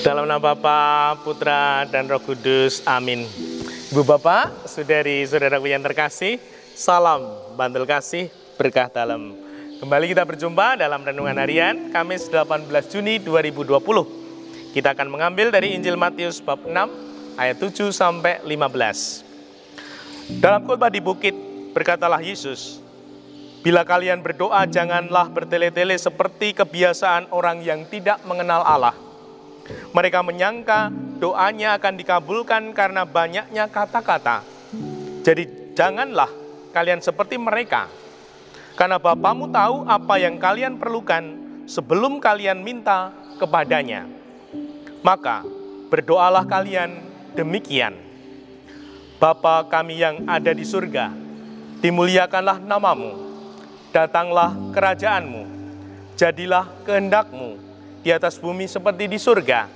Dalam nama Bapa, Putra, dan Roh Kudus. Amin. Ibu Bapak, saudari-saudaraku yang terkasih, salam bantul kasih, berkah dalam. Kembali kita berjumpa dalam Renungan Harian, Kamis 18 Juni 2020. Kita akan mengambil dari Injil Matius bab 6, ayat 7 sampai 15. Dalam khotbah di bukit, berkatalah Yesus, "Bila kalian berdoa, janganlah bertele-tele seperti kebiasaan orang yang tidak mengenal Allah. Mereka menyangka doanya akan dikabulkan karena banyaknya kata-kata. Jadi janganlah kalian seperti mereka, karena Bapamu tahu apa yang kalian perlukan sebelum kalian minta kepadanya. Maka berdoalah kalian demikian: Bapa kami yang ada di surga, dimuliakanlah namamu, datanglah kerajaanmu, jadilah kehendak-Mu di atas bumi seperti di surga.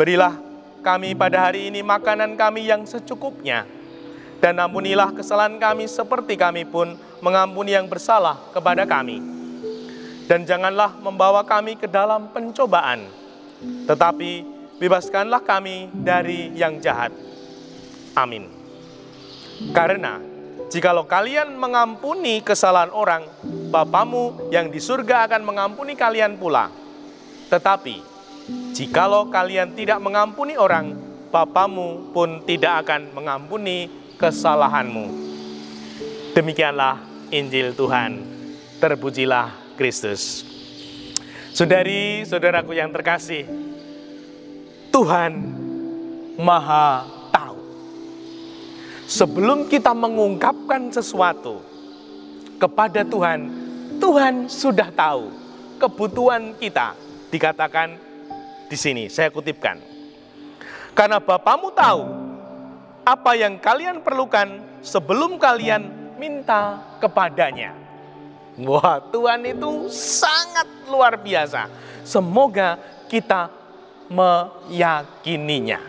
Berilah kami pada hari ini makanan kami yang secukupnya, dan ampunilah kesalahan kami seperti kami pun mengampuni yang bersalah kepada kami. Dan janganlah membawa kami ke dalam pencobaan, tetapi bebaskanlah kami dari yang jahat. Amin. Karena jikalau kalian mengampuni kesalahan orang, Bapamu yang di surga akan mengampuni kalian pula. Tetapi jikalau kalian tidak mengampuni orang, Bapamu pun tidak akan mengampuni kesalahanmu." Demikianlah Injil Tuhan. Terpujilah Kristus. Saudari-saudaraku yang terkasih, Tuhan Maha tahu. Sebelum kita mengungkapkan sesuatu kepada Tuhan, Tuhan sudah tahu kebutuhan kita. Dikatakan di sini, saya kutipkan, "Karena Bapamu tahu apa yang kalian perlukan sebelum kalian minta kepadanya." Wah, Tuhan itu sangat luar biasa. Semoga kita meyakininya,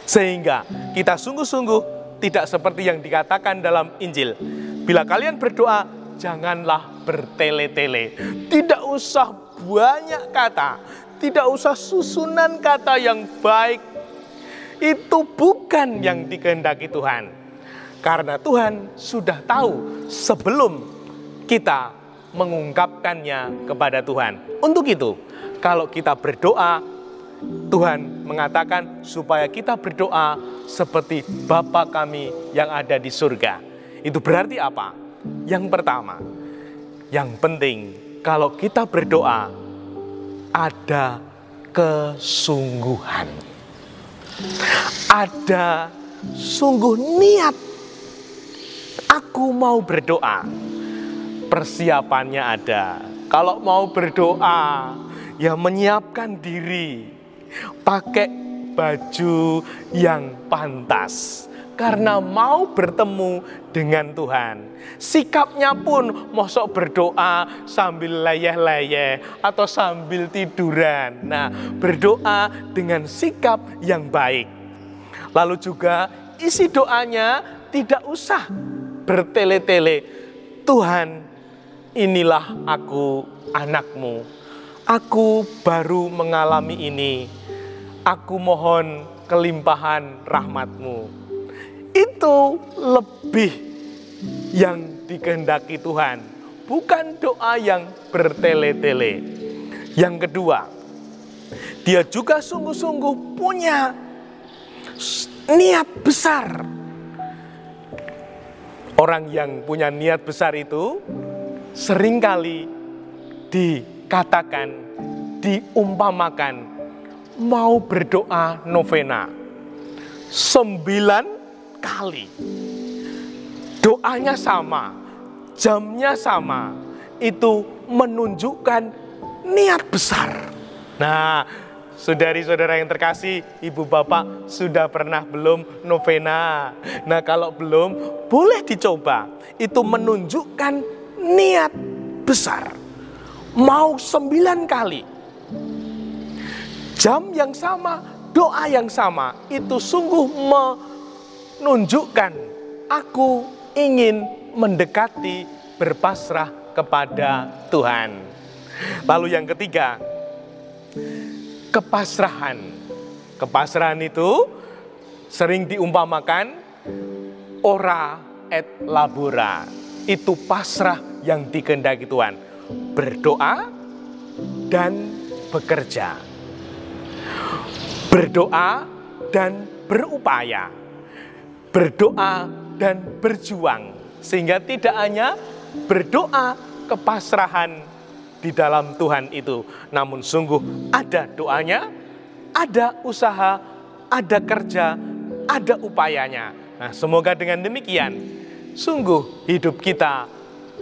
sehingga kita sungguh-sungguh tidak seperti yang dikatakan dalam Injil. Bila kalian berdoa, janganlah bertele-tele. Tidak usah banyak kata, tidak usah susunan kata yang baik. Itu bukan yang dikehendaki Tuhan. Karena Tuhan sudah tahu sebelum kita mengungkapkannya kepada Tuhan. Untuk itu, kalau kita berdoa, Tuhan mengatakan supaya kita berdoa seperti Bapa kami yang ada di surga. Itu berarti apa? Yang pertama, yang penting, kalau kita berdoa, ada kesungguhan. Ada sungguh niat. Aku mau berdoa. Persiapannya ada. Kalau mau berdoa, ya menyiapkan diri. Pakai baju yang pantas. Karena mau bertemu dengan Tuhan. Sikapnya pun mosok berdoa sambil leyeh-leyeh atau sambil tiduran. Nah, berdoa dengan sikap yang baik. Lalu juga isi doanya tidak usah bertele-tele. "Tuhan, inilah aku, anakmu. Aku baru mengalami ini. Aku mohon kelimpahan rahmat-Mu." Itu lebih yang dikehendaki Tuhan, bukan doa yang bertele-tele. Yang kedua, dia juga sungguh-sungguh punya niat besar. Orang yang punya niat besar itu seringkali dikatakan, diumpamakan, mau berdoa novena 9 kali. Doanya sama, jamnya sama. Itu menunjukkan niat besar. Nah, saudari-saudara yang terkasih, ibu bapak sudah pernah belum novena? Nah, kalau belum, boleh dicoba. Itu menunjukkan niat besar. Mau 9 kali. Jam yang sama, doa yang sama. Itu sungguh menunjukkan aku ingin mendekati, berpasrah kepada Tuhan. Lalu yang ketiga, kepasrahan. Kepasrahan itu sering diumpamakan ora et labora. Itu pasrah yang dikehendaki Tuhan. Berdoa dan bekerja. Berdoa dan berupaya. Berdoa dan berjuang. Sehingga tidak hanya berdoa kepasrahan di dalam Tuhan itu, namun sungguh ada doanya, ada usaha, ada kerja, ada upayanya. Nah, semoga dengan demikian sungguh hidup kita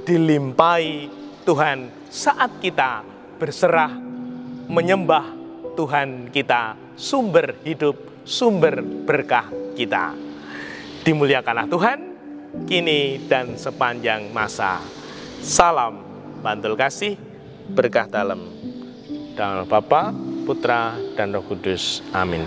dilimpahi Tuhan saat kita berserah menyembah Tuhan kita, sumber hidup, sumber berkah kita. Dimuliakanlah Tuhan kini dan sepanjang masa. Salam bantul kasih, berkah dalam. Dalam Bapa, Putra, dan Roh Kudus. Amin.